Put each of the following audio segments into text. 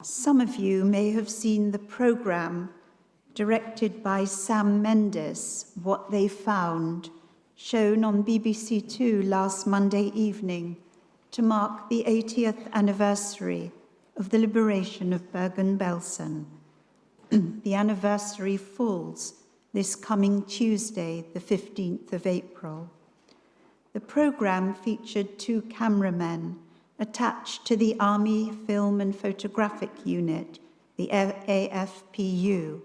Some of you may have seen the program directed by Sam Mendes, What They Found, shown on BBC Two last Monday evening to mark the 80th anniversary of the liberation of Bergen-Belsen. The anniversary falls this coming Tuesday, the 15th of April. The program featured two cameramen attached to the Army Film and Photographic Unit, the AFPU,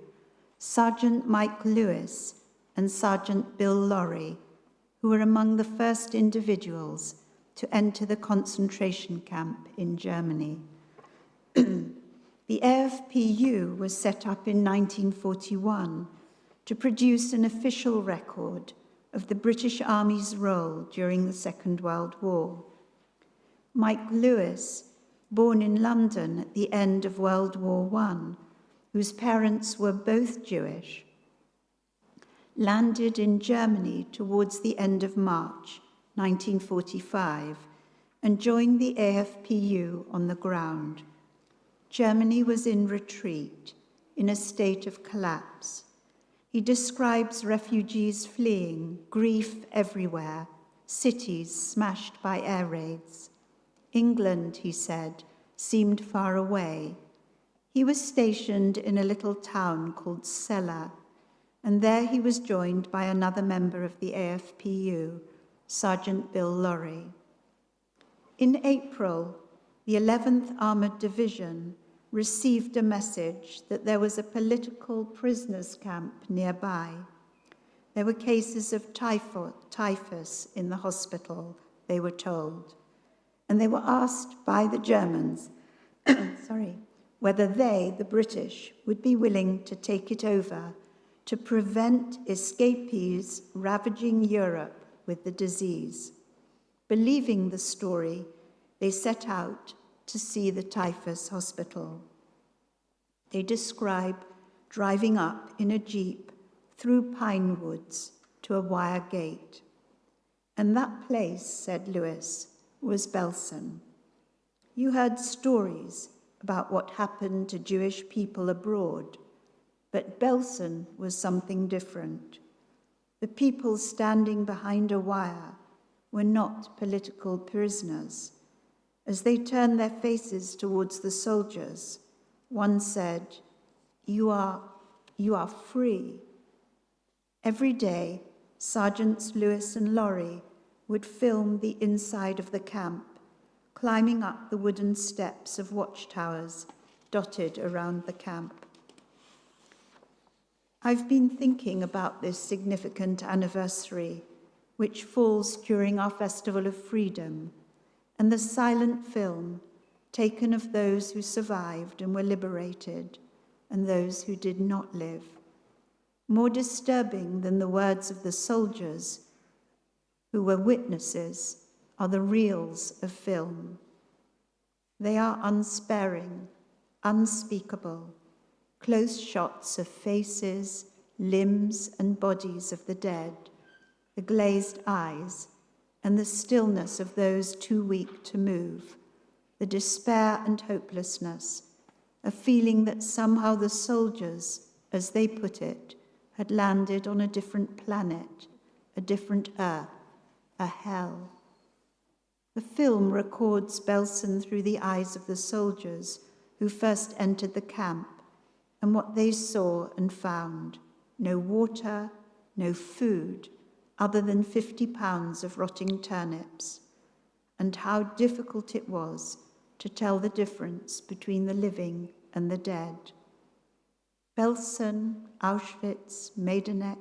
Sergeant Mike Lewis and Sergeant Bill Lorry, who were among the first individuals to enter the concentration camp in Germany. The AFPU was set up in 1941 to produce an official record of the British Army's role during the Second World War. Mike Lewis, born in London at the end of World War I, whose parents were both Jewish, landed in Germany towards the end of March 1945 and joined the AFPU on the ground. Germany was in retreat, in a state of collapse. He describes refugees fleeing, grief everywhere, cities smashed by air raids. England, he said, seemed far away. He was stationed in a little town called Celle, and there he was joined by another member of the AFPU, Sergeant Bill Lorry. In April, the 11th Armoured Division received a message that there was a political prisoners camp nearby. There were cases of typhus in the hospital, they were told, and they were asked by the Germans whether they, the British, would be willing to take it over to prevent escapees ravaging Europe with the disease. Believing the story, they set out to see the typhus hospital. They describe driving up in a jeep through pine woods to a wire gate. And that place, said Lewis, was Belsen. You heard stories about what happened to Jewish people abroad, but Belsen was something different. The people standing behind a wire were not political prisoners. As they turned their faces towards the soldiers, one said, you are free. Every day, Sergeants Lewis and Lorry would film the inside of the camp, climbing up the wooden steps of watchtowers dotted around the camp. I've been thinking about this significant anniversary, which falls during our Festival of Freedom, and the silent film taken of those who survived and were liberated, and those who did not live. More disturbing than the words of the soldiers who were witnesses are the reels of film. They are unsparing, unspeakable, close shots of faces, limbs, and bodies of the dead, the glazed eyes, and the stillness of those too weak to move, the despair and hopelessness, a feeling that somehow the soldiers, as they put it, had landed on a different planet, a different earth, a hell. The film records Belsen through the eyes of the soldiers who first entered the camp and what they saw and found: no water, no food, other than 50 pounds of rotting turnips, and how difficult it was to tell the difference between the living and the dead. Belsen, Auschwitz, Majdanek,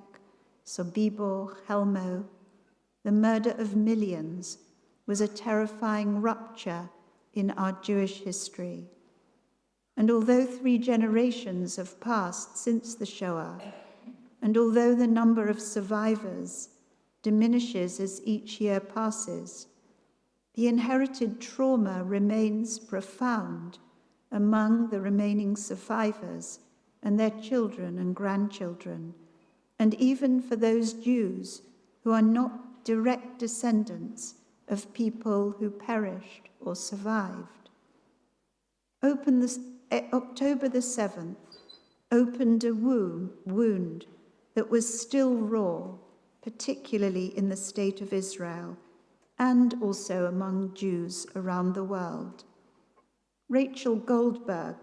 Sobibor, Helmo, the murder of millions was a terrifying rupture in our Jewish history. And although 3 generations have passed since the Shoah, and although the number of survivors diminishes as each year passes, the inherited trauma remains profound among the remaining survivors and their children and grandchildren, and even for those Jews who are not direct descendants of people who perished or survived. Open October the 7th opened a wound that was still raw, particularly in the state of Israel and also among Jews around the world. Rachel Goldberg,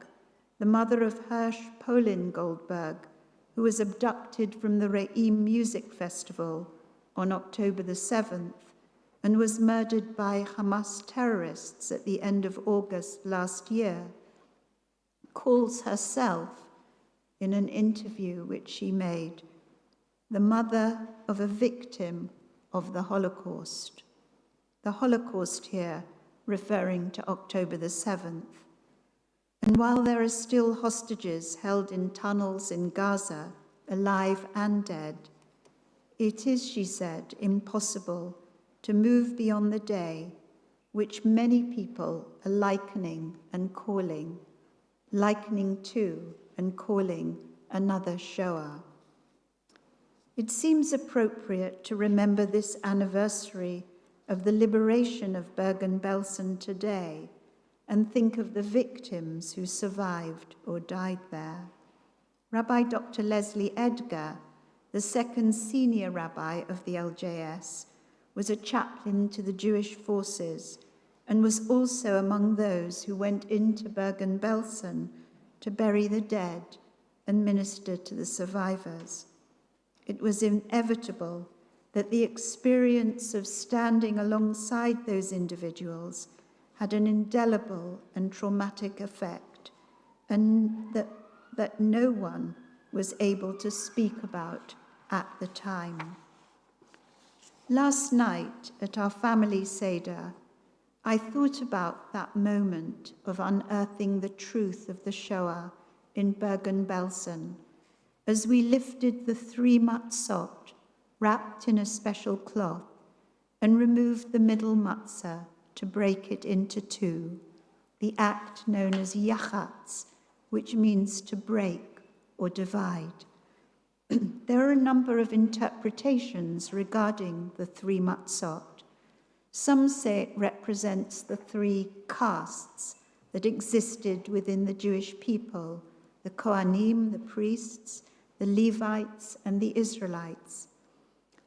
the mother of Hirsch Polin Goldberg, who was abducted from the Re'im Music Festival on October the 7th and was murdered by Hamas terrorists at the end of August last year, calls herself, in an interview which she made, the mother of a victim of the Holocaust. The Holocaust here referring to October the 7th. And while there are still hostages held in tunnels in Gaza, alive and dead, it is, she said, impossible to move beyond the day which many people are likening to and calling another Shoah. It seems appropriate to remember this anniversary of the liberation of Bergen-Belsen today and think of the victims who survived or died there. Rabbi Dr. Leslie Edgar, the second senior rabbi of the LJS, was a chaplain to the Jewish forces and was also among those who went into Bergen-Belsen to bury the dead and minister to the survivors. It was inevitable that the experience of standing alongside those individuals had an indelible and traumatic effect, and that no one was able to speak about at the time. Last night at our family Seder, I thought about that moment of unearthing the truth of the Shoah in Bergen-Belsen as we lifted the 3 matzot wrapped in a special cloth and removed the middle matzah to break it into 2, the act known as yachatz, which means to break or divide. There are a number of interpretations regarding the 3 matzot. Some say it represents the 3 castes that existed within the Jewish people, the Kohanim, the priests, the Levites, and the Israelites.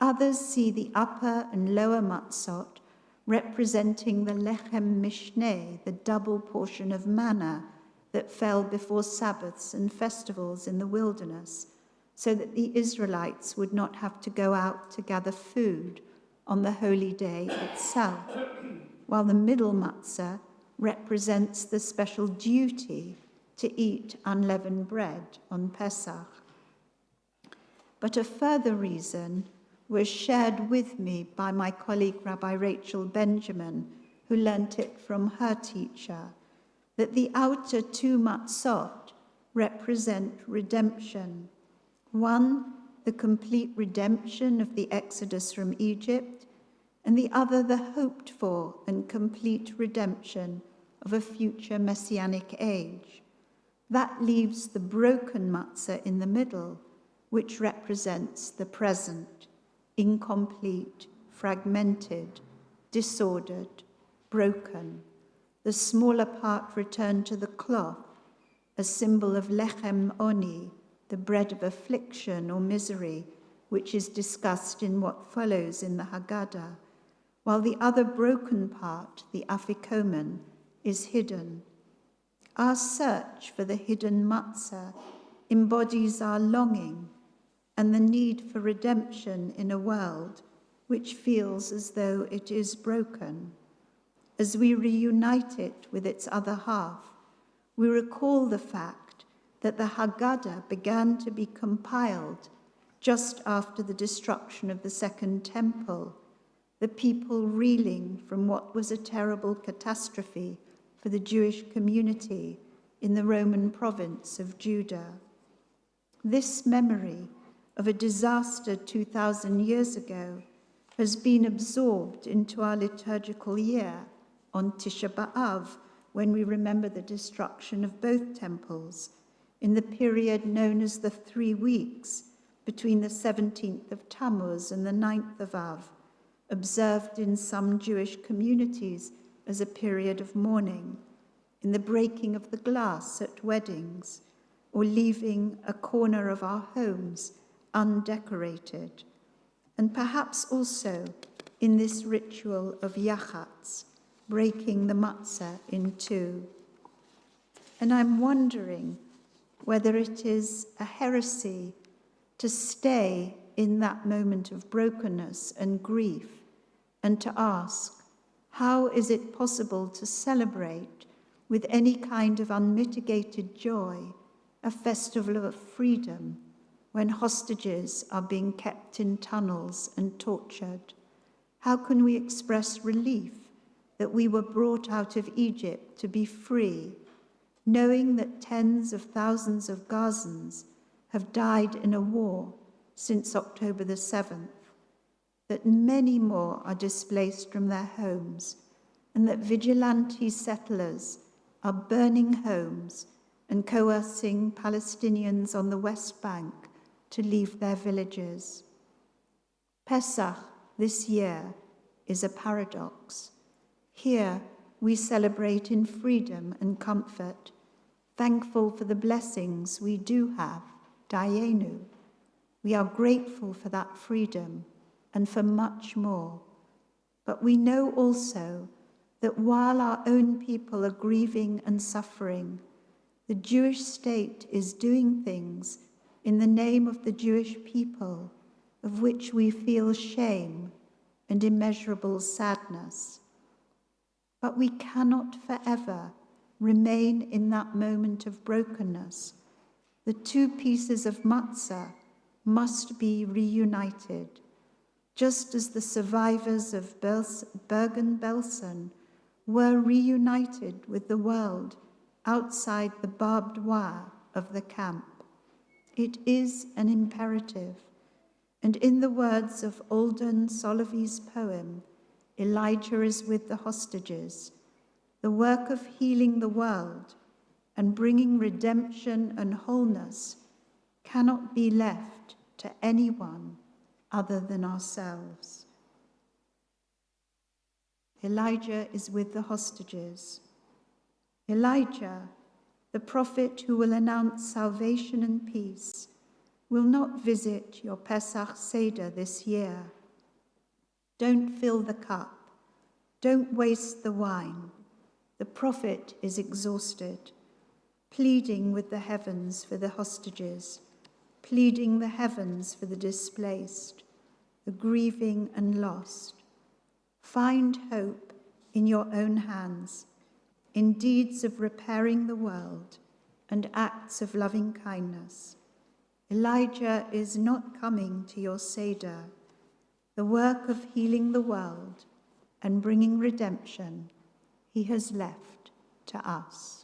Others see the upper and lower matzot representing the lechem mishneh, the double portion of manna that fell before Sabbaths and festivals in the wilderness, so that the Israelites would not have to go out to gather food on the holy day itself, while the middle matzah represents the special duty to eat unleavened bread on Pesach. But a further reason was shared with me by my colleague Rabbi Rachel Benjamin, who learnt it from her teacher, that the outer 2 matzot represent redemption. One, the complete redemption of the Exodus from Egypt, and the other, the hoped for and complete redemption of a future messianic age. That leaves the broken matzah in the middle, which represents the present, incomplete, fragmented, disordered, broken. The smaller part returned to the cloth, a symbol of lechem oni, the bread of affliction or misery, which is discussed in what follows in the Haggadah, while the other broken part, the afikomen, is hidden. Our search for the hidden matzah embodies our longing and the need for redemption in a world which feels as though it is broken. As we reunite it with its other half, we recall the fact that the Haggadah began to be compiled just after the destruction of the Second Temple, the people reeling from what was a terrible catastrophe for the Jewish community in the Roman province of Judah. This memory of a disaster 2,000 years ago has been absorbed into our liturgical year on Tisha B'Av, when we remember the destruction of both temples, in the period known as the 3 weeks between the 17th of Tammuz and the 9th of Av, observed in some Jewish communities as a period of mourning. in the breaking of the glass at weddings, or leaving a corner of our homes undecorated, and perhaps also in this ritual of yachatz, breaking the matzah in two. And I'm wondering whether it is a heresy to stay in that moment of brokenness and grief and to ask, how is it possible to celebrate with any kind of unmitigated joy a festival of freedom when hostages are being kept in tunnels and tortured? How can we express relief that we were brought out of Egypt to be free, knowing that tens of thousands of Gazans have died in a war since October the 7th, that many more are displaced from their homes, and that vigilante settlers are burning homes and coercing Palestinians on the West Bank to leave their villages? Pesach this year is a paradox. Here we celebrate in freedom and comfort, thankful for the blessings we do have, Dayenu. We are grateful for that freedom and for much more. But we know also that while our own people are grieving and suffering, the Jewish state is doing things in the name of the Jewish people, of which we feel shame and immeasurable sadness. But we cannot forever remain in that moment of brokenness. The two pieces of matzah must be reunited, just as the survivors of Bergen-Belsen were reunited with the world outside the barbed wire of the camp. It is an imperative, and in the words of Alden Solovy's poem, Elijah is with the hostages, the work of healing the world and bringing redemption and wholeness cannot be left to anyone other than ourselves. Elijah is with the hostages. Elijah, the prophet who will announce salvation and peace, will not visit your Pesach Seder this year. Don't fill the cup. Don't waste the wine. The prophet is exhausted, pleading with the heavens for the hostages, pleading the heavens for the displaced, the grieving and lost. Find hope in your own hands, in deeds of repairing the world and acts of loving kindness. Elijah is not coming to your Seder. The work of healing the world and bringing redemption he has left to us.